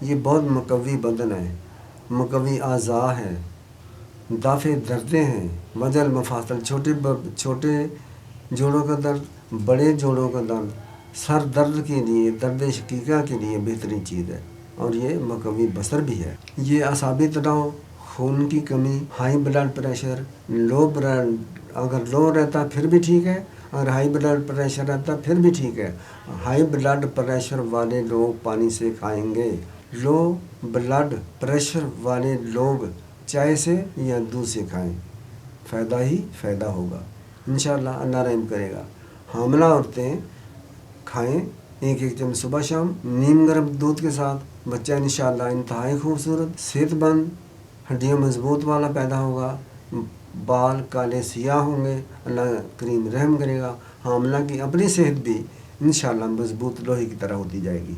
یہ بہت مقوی بدن ہے، مقوی اعضاء ہے، دافع دردیں ہیں، وجل مفاصل، چھوٹے جوڑوں کا درد، بڑے جوڑوں کا درد، سر درد کے لیے، درد شقیقہ کے لیے بہترین چیز ہے، اور یہ مقوی بصر بھی ہے۔ یہ اعصابی تناؤ، خون کی کمی، ہائی بلڈ پریشر، اگر لو رہتا پھر بھی ٹھیک ہے، اگر ہائی بلڈ پریشر رہتا پھر بھی ٹھیک ہے۔ ہائی بلڈ پریشر والے لوگ پانی سے کھائیں گے، لو بلڈ پریشر والے لوگ چائے سے یا دودھ سے کھائیں، فائدہ ہی فائدہ ہوگا انشاءاللہ، اللہ رحم کرے گا۔ حاملہ عورتیں کھائیں 1 چمچ صبح شام نیم گرم دودھ کے ساتھ، بچہ انشاءاللہ انتہائی خوبصورت، صحت مند، ہڈیاں مضبوط والا پیدا ہوگا، بال کالے سیاہ ہوں گے، اللہ کریم رحم کرے گا۔ حاملہ کی اپنی صحت بھی انشاءاللہ مضبوط لوہے کی طرح ہوتی جائے گی۔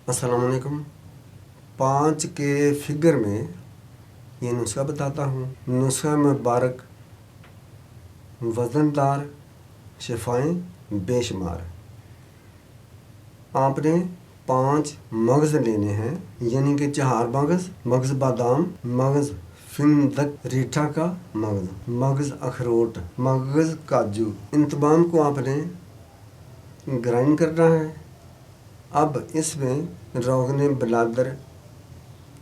السلام علیکم۔ 5 کے فگر میں یہ نسخہ بتاتا ہوں۔ نسخہ مبارک وزن دار، شفائیں بے شمار۔ آپ نے 5 مغز لینے ہیں، یعنی کہ 4 مغز بادام، مغز فندق ریٹھا کا مغز اخروٹ، مغز کاجو، ان تمام کو آپ نے گرائنڈ کرنا ہے۔ اب اس میں روغن بلادر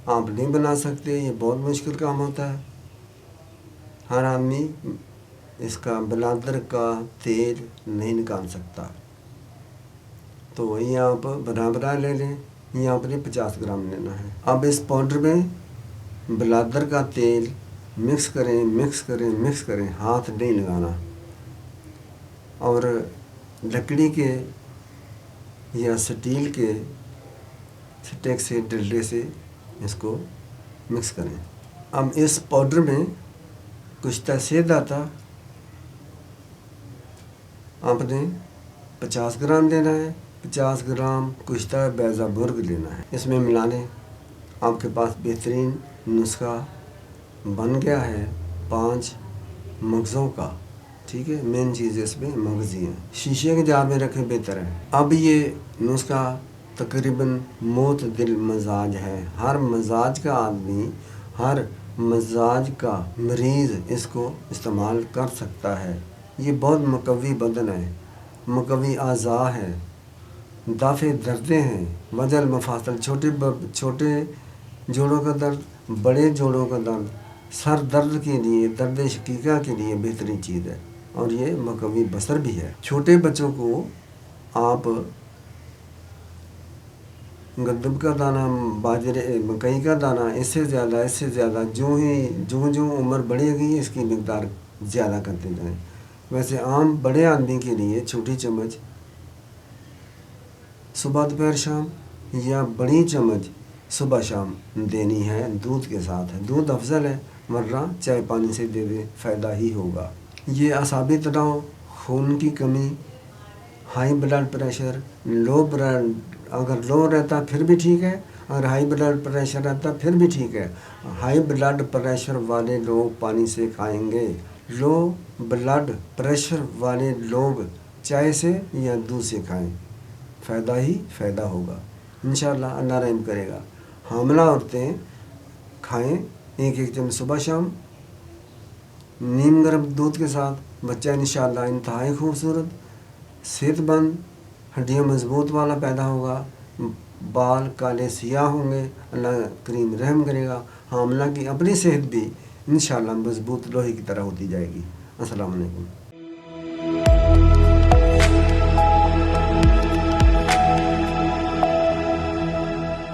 آپ نہیں بنا سکتے، یہ بہت مشکل کام ہوتا ہے، ہر آدمی اس کا بلادر کا تیل نہیں نکال سکتا، تو یہ آپ برابر لے لیں، یہ آپ نے 50 گرام لینا ہے۔ اب اس پاؤڈر میں بلادر کا تیل مکس کریں، ہاتھ نہیں لگانا، اور لکڑی کے یا سٹیل کے سٹیک سے، ڈلڈے سے اس کو مکس کریں۔ اب اس پاؤڈر میں کشتہ سید آتا آپ نے 50 گرام لینا ہے، 50 گرام کشتہ بیضہ برگ لینا ہے، اس میں ملا لیں، آپ کے پاس بہترین نسخہ بن گیا ہے 5 مغزوں کا۔ ٹھیک ہے، مین چیز اس میں مغز ہی ہیں، شیشے کے جار میں رکھیں بہتر ہے۔ اب یہ نسخہ تقریباً معتدل مزاج ہے، ہر مزاج کا آدمی، ہر مزاج کا مریض اس کو استعمال کر سکتا ہے۔ یہ بہت مقوی بدن ہے، مقوی اعضاء ہے، دافع دردیں ہیں، وجل مفاصل، چھوٹے جوڑوں کا درد، بڑے جوڑوں کا درد، سر درد کے لیے، درد شقیقہ کے لیے بہترین چیز ہے، اور یہ مقوی بصر بھی ہے۔ چھوٹے بچوں کو آپ گندم کا دانہ، باجرے، مکئی کا دانہ، اس سے زیادہ جو عمر بڑھے گی اس کی مقدار زیادہ کرتے جائیں۔ ویسے عام بڑے آدمی کے لیے چھوٹی چمچ صبح دوپہر شام، یا بڑی چمچ صبح شام دینی ہے، دودھ کے ساتھ ہے، دودھ افضل ہے، ورنہ چائے پانی سے دے دیں، فائدہ ہی ہوگا۔ یہ اعصابی تناؤ، خون کی کمی، ہائی بلڈ پریشر، اگر لو رہتا پھر بھی ٹھیک ہے، اگر ہائی بلڈ پریشر رہتا پھر بھی ٹھیک ہے۔ ہائی بلڈ پریشر والے لوگ پانی سے کھائیں گے، لو بلڈ پریشر والے لوگ چائے سے یا دودھ سے کھائیں، فائدہ ہی فائدہ ہوگا انشاءاللہ، اللہ رحم کرے گا۔ حاملہ عورتیں کھائیں 1 چمچ صبح شام نیم گرم دودھ کے ساتھ، بچہ انشاءاللہ انتہائی خوبصورت، صحت مند، ہڈیاں مضبوط والا پیدا ہوگا، بال کالے سیاہ ہوں گے، اللہ کریم رحم کرے گا۔ حاملہ کی اپنی صحت بھی انشاءاللہ مضبوط لوہے کی طرح ہوتی جائے گی۔ السلام علیکم۔